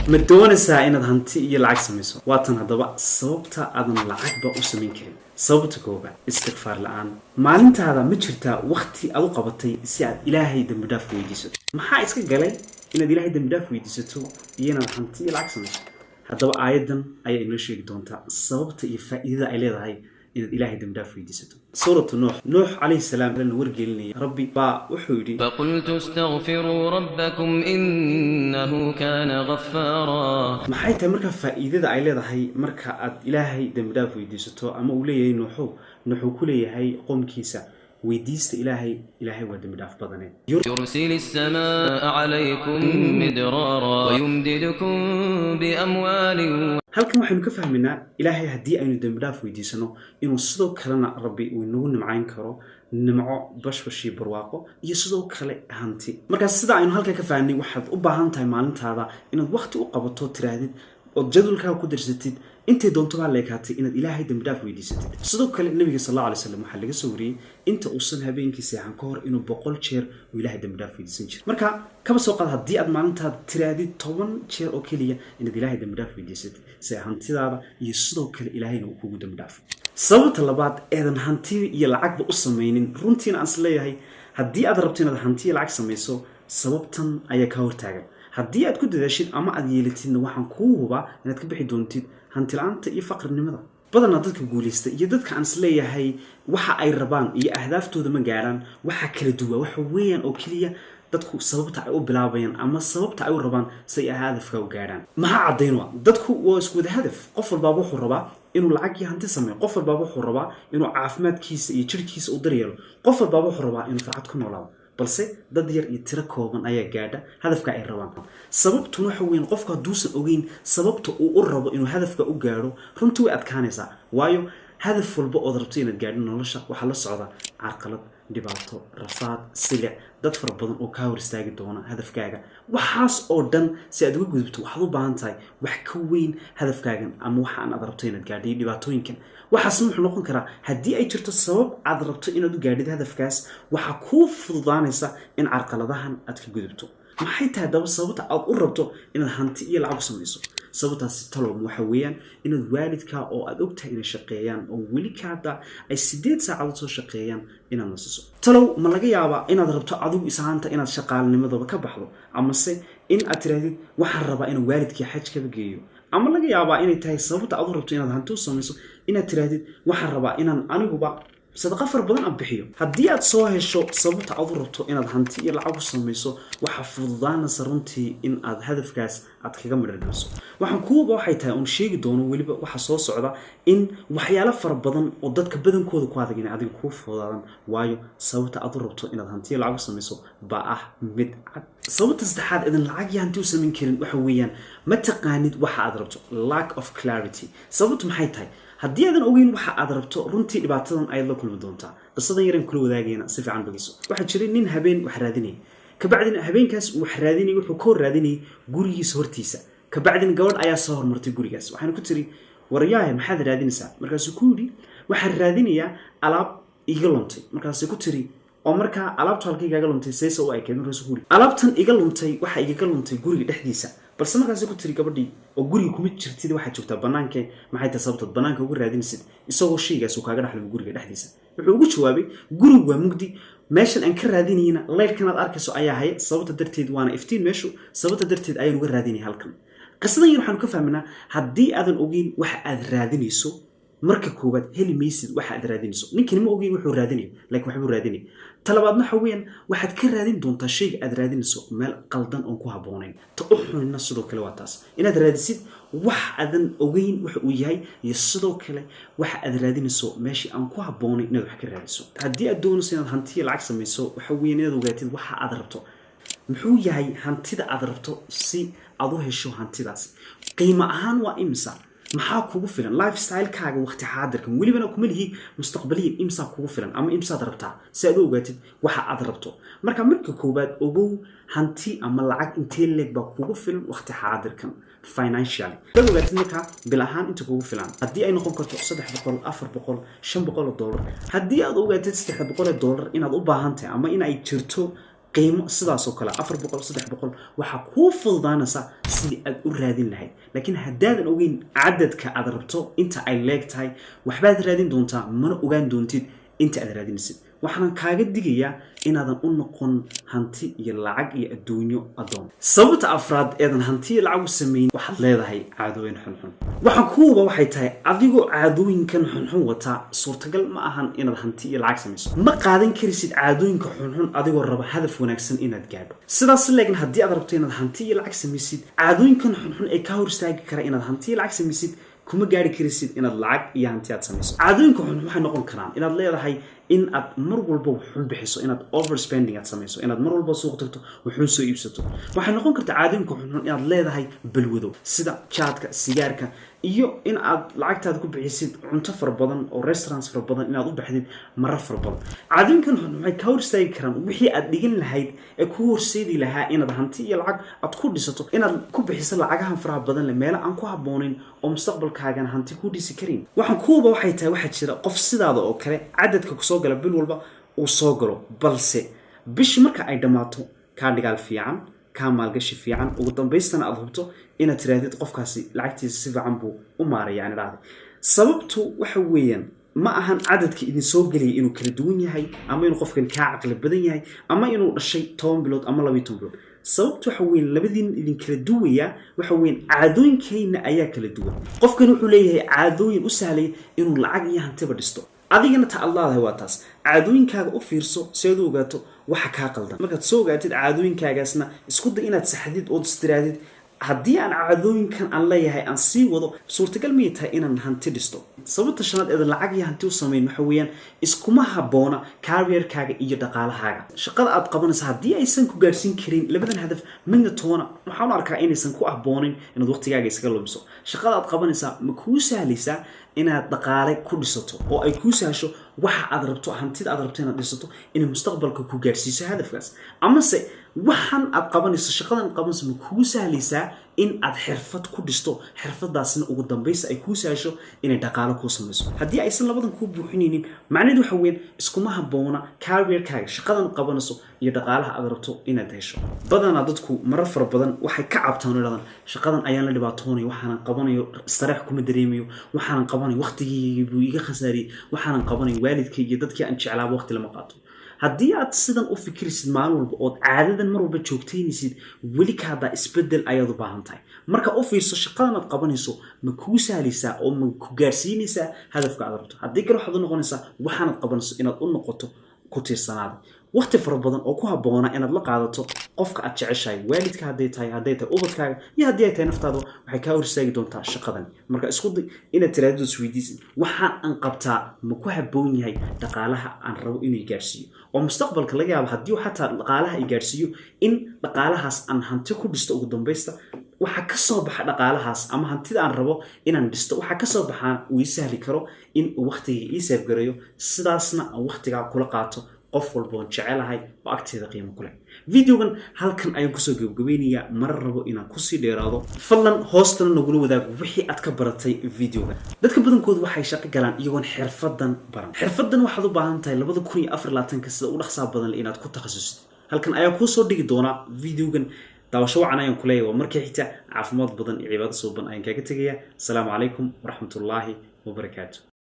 ما doonaysaa inaad hanti iyo lacag samayso waatan hadaba sababta aadan lacagba u samayn karin sababta koobaad istighfar la'aan maalintaada ma jirtaa waqti aad u qabatay si aad ilaahay dambi dhaaf weydiisato maxaa iska galay inaad ilaahay dambi dhaaf weydiisato iyo inaad hanti iyo lacag samayso hadaba aayadan ayaa inoo sheegi doontaa sababta iyo faa'iidada ay leedahay إن الإلهي دم دافع يدسته سورة نوح عليه السلام لأنه ورجلني ربي با وحودي فقلت استغفروا ربكم إنه كان غفارا ما حيث مركب فإذا عيلة هاي مركب الإلهي دم دافع يدسته أما أولي نوحو كلي هاي قوم كيسا ويديست إلهي ودم دافع بدنه يرسل السماء عليكم مدرارا ويمددكم بأموال halkan waxaynu ka fahmaynaa ilaahay hadii aynu dambi dhaaf weydiisano inuu sidoo kalena rabbi uu nagu nimcayn karo nimco bashbashi barwaaqo iyo sidoo kale hanti markaas sida aynu halka ka fahnay waxaad u baahan tahay maalintaada inaad waqti u qabato tiraadid oo jadwalkaaga ku darsatid inta doonto baa leekaatay inaad ilaahay dambi dhaaf weydiisatid sidoo kale nabiga sallallahu alayhi wasallam waxa laga soo wariyay inta uu san habeenkii seexan ka hor inuu 100 jeer uu ilaahay dambi dhaaf weydiisan jiray marka kaba soo qaad hadii aad maalintaada tiraadid 10 jeer oo kaliya inaad ilaahay dambi dhaaf weydiisatid seexantidaada iyo sidoo kale ilaahayna uu kugu dambi dhaaf sababta labaad eedan hanti iyo lacagba u sameeynin runtiina aan isleeyahay hadii aad rabto inaad hanti iyo lacag sameeyso sababtan ayaa ka hortaagan haddii aad ku dadaashid ama aad yeelatidna waxaan kuu hubaa inaad ka bixi doontid hanti la'aanta iyo faqrinimada badanaa dadka guuleysta iyo dadka aan isleeyahay waxa ay rabaan iyo ahdaaftooda ma gaaraan waxa kala duwan waxa weeyaan oo kaliya dadku sababta ay u bilaabayaan ama sababta ay u rabaan say hadafka u gaaraan maxaa cadeynaa dadku waa isku wada hadaf qof walba wuxuu rabaa inuu lacag iyo hanti sameeyo qof walba wuxuu rabaa inuu caafimaadkiisa iyo jirkiisa u daryeelo qof walba wuxuu rabaa inuu farxad ku noolaado balse dad yar iyo tiro kooban ayaa gaadha hadafka ay rabaan sababtu waxa weyn qofka duusan ogeyn sababta uu u rabo inuu hadafka u gaaro runtii way adkaanaysaa waayo hadaf walba oo rabto inaad gaadho nolosha waxa la socda carqalad dhibaato rafaad silic dad fara badan oo ka hor istaagi doona hadafkaaga waxaas oo dhan si aad uga gudubto waxaad u baahan tahay wax ka weyn hadafkaagan ama waxa aad rabto inaad gaadho dhibaatooyinkan waxaas wuxuu noqon karaa hadii ay jirto sabab aad rabto inaad u gaadhid hadafkaas waxa ku fududaanaysa in carqaladahan aad ka gudubto maxay tahay daba sababta aad u rabto inaad hanti iyo lacag samayso sababtaas talow waxa weeyaan inaad waalidka oo aad ogtahay inay shaqeeyaan oo weli kaada ay 8 saacadood soo shaqeeyaan inaad nasiso talow ma laga yaabaa inaad rabto adigu isaanta inaad shaqaalnimadaba ka baxdo ama se in aad tiraadid waxa rabaa in waalidkii xaj ka geeyo ama laga yaabaa inay tahay sababta aad u rabto inaad hanti u samayso inaad tiraadid waxa rabaa inaan aniguba صدقة فربضان أبحيو هدي أتصوه الشو صبت أضربته إن الهنتي العب السميسو وحفظان سرنتي إن هدف كاس أتخيل من الناس وحنكوب وحيتها أن شيء دونه واللي وحصوص عدا إن وحياله فربضان وضدك بدن كود كواذا جينا عادي كوف فضان وايو صوت أضربته إن الهنتي العب السميسو بقى مدعد صوت استحاد إذا العاجي هنتي وسمين كيرن وحويا ما تقاند وح أضربته lack of clarity صوت محيتها haddii aadan ogeyn waxa aad rabto runtii dhibaatadan ay la kulmi doontaa qisadan yaran kula wadaagayna si fiican bagiso waxa jiray nin habeen wax raadinay ka bacdina habeenkaas wax raadinay wuxuu ka raadinay gurigiisa hortiisa ka bacdina gabadh ayaa soo hormartay gurigaas waxaan ku tiri waryahay maxaad raadinaysaa markaas uu ku yiri waxaan raadinayaa alaab iga luntay markaas uu ku tiri oo marka alaabtu halkii iga luntay sayso ay keenay markaas uu ku yiri alaabtan iga luntay waxa iga luntay guriga dhexdiisa balse markaas ku tiri gabadhii oo guriga kuma jirtid waxa joogta banaanka maxay tahay sababta banaanka ugu raadinaysid isagoo shaygaas uu kaaga dhaxlay guriga dhexdiisa wuxuu ugu jawaabay gurigu waa mugdi meeshan aan ka raadinayna leelkan aad arkayso ayaa hay sababta darteed waana iftiin meeshu sababta darteed ayaan uga raadinay halkan qisadan yar waxaan ka fahminaa hadii aadan ogeyn waxa aad raadinayso marka koobaad heli maysid waxa aad raadinayso ninkii ma ogeyn wuxuu raadinayo laakiin waxa uu raadinayo talabaadna xaween waxaad ka raadin doontaa shayga aad raadinayso meel qaldan oo ku haboonayn ta u xunna sidoo kale waa taas inaad raadisid wax aadan ogeyn waxa uu yahay iyo sidoo kale waxa aad raadinayso meeshii aan ku haboonayn inaad wax ka raadiso hadii aad doonayso inaad hanti lacag samayso waxa weyn inaad ogaatid waxa aad rabto muxuu yahay hantida aad rabto si aad u hesho hantidaas qiimo ahaan waa imsa maxaa kugu filan lifestyle kaaga waqti xaadirkan waliba kuma lihi mustaqbaliyan imsa kugu filan ama imsa rabtaa si aad u ogaatid waxa aad rabto marka koobaad ogow hanti ama lacag intee leeg baa kugu filan waqti xaadirkan financially dad ogaatid marka bil ahaan inta kugu filan hadii ay noqon karto 300 400 $500 hadii aad ogaatid $600 inaad u baahan tahay ama in ay jirto qiimo sidaas oo kale 400 300 waxa ku fududaanaysa sidii aad u raadin lahayd laakiin haddaadan ogeyn cadadka aad rabto inta ay leegtahay waxbaad raadin doontaa mana ogaan doontid inta aad raadinaysid waxaan kaaga digayaa inaadan u noqon hanti iyo lacag iyo adduunyo adoon sababta afraad eedan hanti iyo lacag u sameyn waxaad leedahay caadooyin xunxun waxaan kuuba waxay tahay adigoo caadooyinkan xunxun wata suurtagal ma ahan inaad hanti iyo lacag samayso ma qaadan karisid caadooyinka xunxun adigoo raba hadaf wanaagsan inaad gaadho sidaas leegna haddii aad rabto inaad hanti iyo lacag samaysid caadooyinkan xunxun ee ka hor istaagi kara inaad hanti iyo lacag samaysid kuma gaari karisid inaad lacag iyo hanti aad samayso caadooyinka xunxun waxay noqon karaan inaad leedahay in aad mar walba wuxuu bixiso inaad overspending aad samayso inaad mar walba suuq tagto wuxuu soo iibsato waxay noqon kartaa caadooyinka xunxun inaad leedahay balwado sida jaadka sigaarka iyo in aad lacagtaada ku bixisid cunto far badan oo restaurants far badan inaad u baxdid marar far badan caadooyinkan xunxun waxay ka hor istaagi karaan wixii aad dhigan lahayd ee ku horseedi lahaa inaad hanti iyo lacag aad ku dhisato inaad ku bixiso lacagahan faraha badan leh meelo aan ku habboonin oo mustaqbalkaagana hanti ku dhisi karin waxaan kuuba waxay tahay waxaa jira qof sidaada oo kale cadadka kusoo gala bil walba uu soo galo balse bishi marka ay dhammaato kaa dhigaal fiican kaa maalgashi fiican ugu dambaystana aad hubto inaad tirahdid qofkaasi lacagtiisa si fiican buu u maaray yani dhahday sababtu waxa weeyaan ma ahan cadadka idin soo gelaya inuu kala duwan yahay ama inuu qofkan kaa caqli badan yahay ama inuu dhashay 10 bilood ama 12 bilood sababtu waxa weyn labadiin idin kala duwaya waxa weyn caadooyinkayna ayaa kala duwan qofkan wuxuu leeyahay caadooyin u sahlay inuu lacag iyo hantiba dhisto adigana ta Allah waa taas caadooyinkaaga u fiirso si aad u ogaato waxa ka qaldan markaad soo ogaatid caadooyinkaagaasna isku day inaad saxdid oo istiraadid haddii aan caadooyinkan aan leeyahay aan sii wado suurtagal ma tahay inaan hanti dhisto sababta shanaad ee lacag iyo hanti u sameyn waxa weeyaan iskuma haboona career-kaaga iyo dhaqaalahaaga shaqada aad qabanayso haddii aysan ku gaarsiin karin labadan hadaf midna toona waxaan arkaa inaysan ku habboonin inaad waqtigaaga iskaga lumiso shaqada aad qabanaysaa ma kuu sahlaysaa inaad dhaqaale ku dhisato oo ay kuu sahasho waxa aad rabto hantida aad rabto inaad dhisato inay mustaqbalka ku gaarsiiso hadafkaas amase waxaan aad qabanayso shaqadan aad qabanayso ma kuu sahlaysaa in aad xirfad ku dhisto xirfadaasna ugu dambaysa ay kuu sahasho inay dhaqaale ku samayso haddii aysan labadan ku buuxinaynin macnaheedu waxa weyn iskuma habboona career-kaaga shaqadan qabanayso iyo dhaqaalaha aad rabto inaad hesho badanaa dadku marar fara badan waxay ka cabtaan oo shaqadan ayaan la dhibaatoonay waxaan qabanayo istirax kuma dareemayo waxaan qabanayo waqtigii buu iga khasaariyay waxaan qabanayo waalidkay iyo dadkii aan jeclaa waqti lama qaato haddii aad sidan u fikirsid maalin walba oo caadadan mar walba joogtaynaysid weli ka hadda isbedel ayaad u baahan tahay marka u fiirso shaqadan aad qabanayso ma kuu sahlaysaa oo ma ku gaarsiinaysaa hadafka aad rabto haddii kale waxaad u noqonaysaa waxaanad qabanayso inaad u noqoto ku tiirsanaada waqti fara badan oo ku habboona inaad la qaadato qofka aad jeceshahay waalidka hadday tahay ubadkaaga iyo haddii ay tahay naftaada waxay kaa hor istaagi doontaa shaqadan marka isku day inaad tiraahdo isweydiisid waxaan aan qabtaa ma ku habboon yahay dhaqaalaha aan rabo inuu gaarsiiyo oo mustaqbalka laga yaabo haddii xataa dhaqaalaha ay gaarsiiyo in dhaqaalahaas aan hanti ku dhisto ugu dambaysta waxa ka soo baxa dhaqaalahaas ama hantida aan rabo inaan dhisto waxa ka soo baxaa uu ii sahli karo in waqtiga ii save gareeyo sidaasna aan waqtiga kula qaato qof walba oo jecelahay oo agteeda qiimo ku leh videogan halkan ayaan kusoo gabagabeynayaa marar rabo inaan kusii dheeraado fadlan hoostana nagula wadaag wixii aad ka baratay videogan dadka badankoodu waxay shaqo galaan iyagoon xirfadan baran xirfadan waxaad u baahan tahay 2024 sida u dhaqsaa badan inaad ku takhasustid halkan ayaan kusoo dhigi doonaa videogan daawasho wacan ayaan ku leeyahay markii xigta caafimaad badan iyo cibaado suuban ayaan kaga tegayaa assalaamu calaykum waraxmatullaahi wabarakaatuh